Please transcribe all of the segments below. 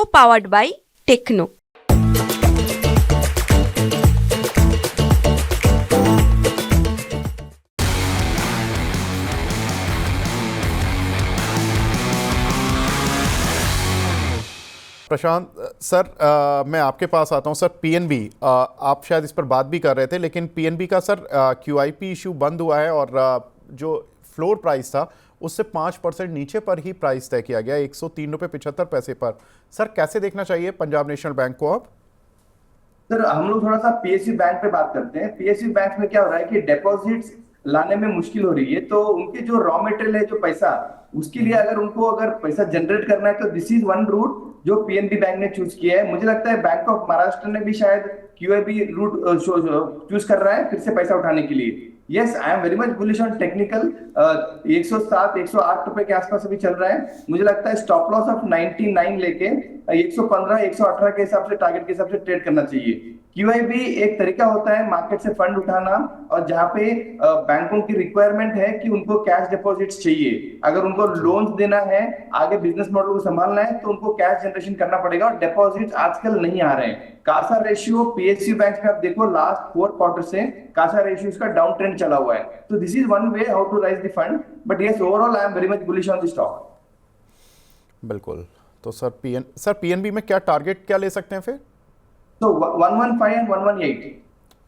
Co-powered by Techno। Prashant sir, मैं आपके पास आता हूं सर। पीएनबी, आप शायद इस पर बात भी कर रहे थे, लेकिन पीएनबी का सर क्यूआईपी इशू बंद हुआ है और जो फ्लोर प्राइस था उससे 5% नीचे पर ही प्राइस तय किया गया, 103.75 रुपये पर। सर कैसे देखना चाहिए पंजाब नेशनल बैंक को अब? सर हम लोग थोड़ा सा पीएसयू बैंक पे बात करते हैं। पीएसयू बैंक में क्या हो रहा है कि डिपॉजिट्स लाने में मुश्किल हो रही है, तो उनके जो रॉ मटेरियल है, जो पैसा, उसके लिए अगर पैसा जनरेट करना है तो दिस इज वन रूट जो पीएनबी बैंक ने चूज किया है। मुझे लगता है बैंक ऑफ महाराष्ट्र ने भी शायद क्यूआईबी रूट चूज कर रहा है फिर से पैसा उठाने के लिए। Yes, I am very much bullish on technical. 107 108 रुपए के आसपास अभी चल रहा है। मुझे लगता है स्टॉप लॉस ऑफ 99 लेके 115 118 के हिसाब से, टारगेट के हिसाब से ट्रेड करना चाहिए। क्यूआईबी एक तरीका होता है मार्केट से फंड उठाना, और जहां पे बैंकों की रिक्वायरमेंट है कि उनको कैश डिपॉजिट्स चाहिए। अगर उनको लोन्स देना है, आगे बिजनेस मॉडल को संभालना है, तो उनको कैश जनरेशन करना पड़ेगा, और डिपॉजिट्स आजकल नहीं आ रहे हैं। कासा रेशियो पीएसयू बैंक में आप देखो लास्ट 4 क्वार्टर से कासा रेशियो इसका डाउन ट्रेंड चला हुआ है। तो this is one way how to raise the fund, but yes, overall I am very much bullish on the stock. बिल्कुल। तो सर पीएनबी में क्या टारगेट क्या ले सकते हैं फिर? तो 115 एंड 118।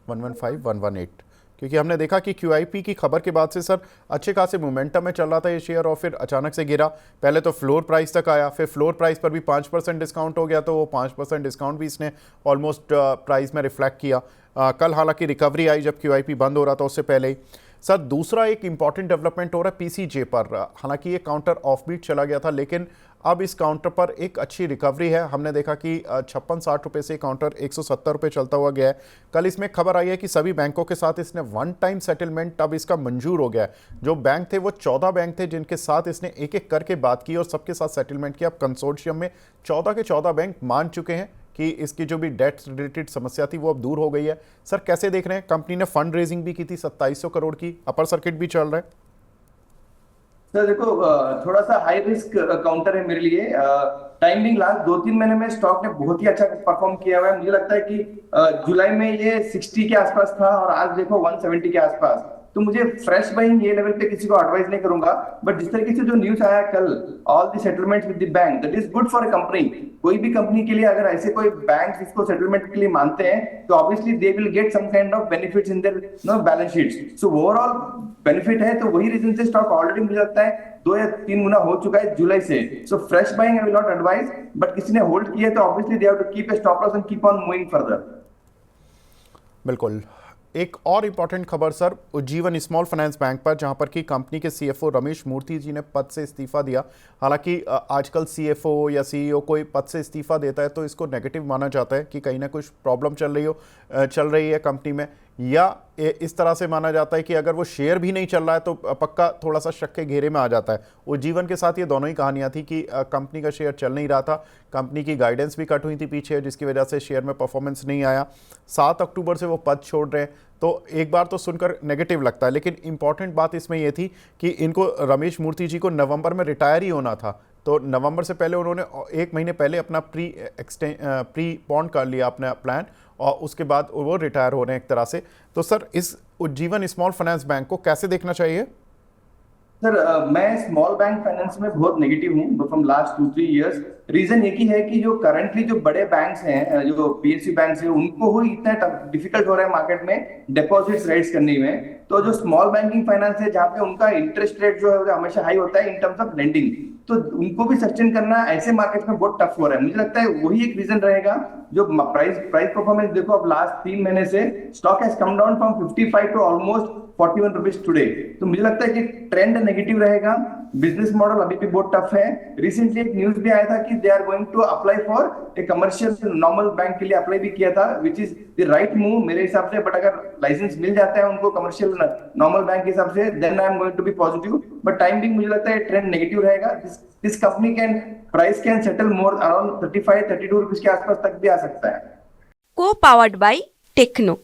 115 118, क्योंकि हमने देखा कि क्यूआईपी की खबर के बाद से सर अच्छे खासे मोमेंटम में चल रहा था ये शेयर, और फिर अचानक से गिरा। पहले तो फ्लोर प्राइस तक आया, फिर फ्लोर प्राइस पर भी 5% डिस्काउंट हो गया, तो वो 5% डिस्काउंट भी इसने ऑलमोस्ट प्राइस में रिफ्लेक्ट किया। कल हालांकि रिकवरी आई जब क्यूआईपी बंद हो रहा था, उससे पहले ही। सर दूसरा एक इंपॉर्टेंट डेवलपमेंट हो रहा है पीसीजे पर। हालांकि ये काउंटर ऑफबीट चला गया था, लेकिन अब इस काउंटर पर एक अच्छी रिकवरी है। हमने देखा कि 56-60 रुपये से काउंटर 170 रुपये चलता हुआ गया है। कल इसमें खबर आई है कि सभी बैंकों के साथ इसने वन टाइम सेटलमेंट अब इसका मंजूर हो गया है। जो बैंक थे वो 14 बैंक थे जिनके साथ इसने एक एक करके बात की और सबके साथ सेटलमेंट किया। अब कंसोर्शियम में 14 के 14 बैंक मान चुके हैं कि इसकी जो भी डेट रिलेटेड समस्या थी वो अब दूर हो गई है। सर कैसे देख रहे हैं? कंपनी ने फंड रेजिंग भी की थी 2700 करोड़ की, अपर सर्किट भी चल रहा है। सर देखो, थोड़ा सा हाई रिस्क काउंटर है मेरे लिए। टाइमिंग लास्ट 2-3 महीने में स्टॉक ने बहुत ही अच्छा परफॉर्म किया हुआ है। मुझे लगता है कि जुलाई में ये 60 के आसपास था और आज देखो 170 के आसपास। तो मुझे फ्रेश बाइंग ये लेवल पे किसी को एडवाइस नहीं करूंगा, बट जिस तरीके से जो न्यूज आया कल, all the settlements with the bank, that is good for a company. कोई भी कंपनी के लिए अगर ऐसे कोई बैंक इसको सेटलमेंट के लिए मानते हैं, तो obviously they will get some kind of benefits in their balance sheets. So overall benefit है, तो वही रीजन से स्टॉक ऑलरेडी मुझे लगता है 2 या 3 गुना हो चुका है जुलाई से। So fresh buying I will not advise, but किसी ने होल्ड किया है तो obviously they have to keep a stop loss and keep on moving further. बिल्कुल। एक और इम्पॉर्टेंट खबर sir Ujjivan small finance bank पर, जहां पर कि कंपनी के सीएफओ रमेश मूर्ति जी ने पद से इस्तीफा दिया। हालांकि आजकल सीएफओ या सीईओ कोई पद से इस्तीफा देता है तो इसको नेगेटिव माना जाता है कि कहीं ना कुछ प्रॉब्लम चल रही है कंपनी में, या इस तरह से माना जाता है कि अगर वो शेयर भी नहीं चल रहा है तो पक्का थोड़ा सा शक के घेरे में आ जाता है। उज्जीवन के साथ ये दोनों ही कहानियां थी कि कंपनी का शेयर चल नहीं रहा था, कंपनी की गाइडेंस भी कट हुई थी पीछे, जिसकी वजह से शेयर में परफॉर्मेंस नहीं आया। 7 अक्टूबर से वो पद छोड़ रहे हैं, तो एक बार तो सुनकर नेगेटिव लगता है, लेकिन इंपॉर्टेंट बात इसमें यह थी कि इनको रमेश मूर्ति जी को नवंबर में रिटायर ही होना था, तो नवंबर से पहले उन्होंने 1 महीने पहले अपना प्री पॉन्ड कर लिया अपना प्लान, और उसके बाद वो रिटायर हो रहे हैं एक तरह से। तो सर इस उज्जीवन स्मॉल फाइनेंस बैंक को कैसे देखना चाहिए? सर मैं स्मॉल बैंक फाइनेंस में बहुत नेगेटिव हूँ फ्रॉम लास्ट 2-3 इयर्स। रीजन एक ही है कि जो करंटली जो बड़े बैंक्स हैं, जो पीएसयू बैंक्स हैं, उनको ही इतना डिफिकल्ट हो रहा है मार्केट में डिपॉजिट्स राइज करने में। तो जो स्मॉल बैंकिंग फाइनेंस है, जहाँ पे उनका इंटरेस्ट रेट जो है वो हमेशा हाई होता है इन टर्म्स ऑफ लेंडिंग, तो उनको भी सस्टेन करना ऐसे मार्केट में बहुत टफ हो रहा है। मुझे लगता है वही एक रीजन रहेगा। जो प्राइस परफॉर्मेंस देखो, अब लास्ट 3 महीने से stock has come down from 55 to almost 41 rupees today. तो मुझे लगता है कि ट्रेंड नेगेटिव रहेगा। बिजनेस मॉडल अभी भी बहुत टफ है। रिसेंटली एक न्यूज भी आया था कि they are going to apply for a commercial normal bank के लिए अप्लाई भी किया था, which is the right move मेरे हिसाब से। बट अगर लाइसेंस मिल जाता है उनको कमर्शियल नॉर्मल बैंक के हिसाब से, then I am going to be positive. But time being मुझे लगता है ट्रेंड नेगेटिव रहेगा। This company price can settle more around 35-32 rupees के आसपास तक भी आ सकता है। Co-powered by Techno।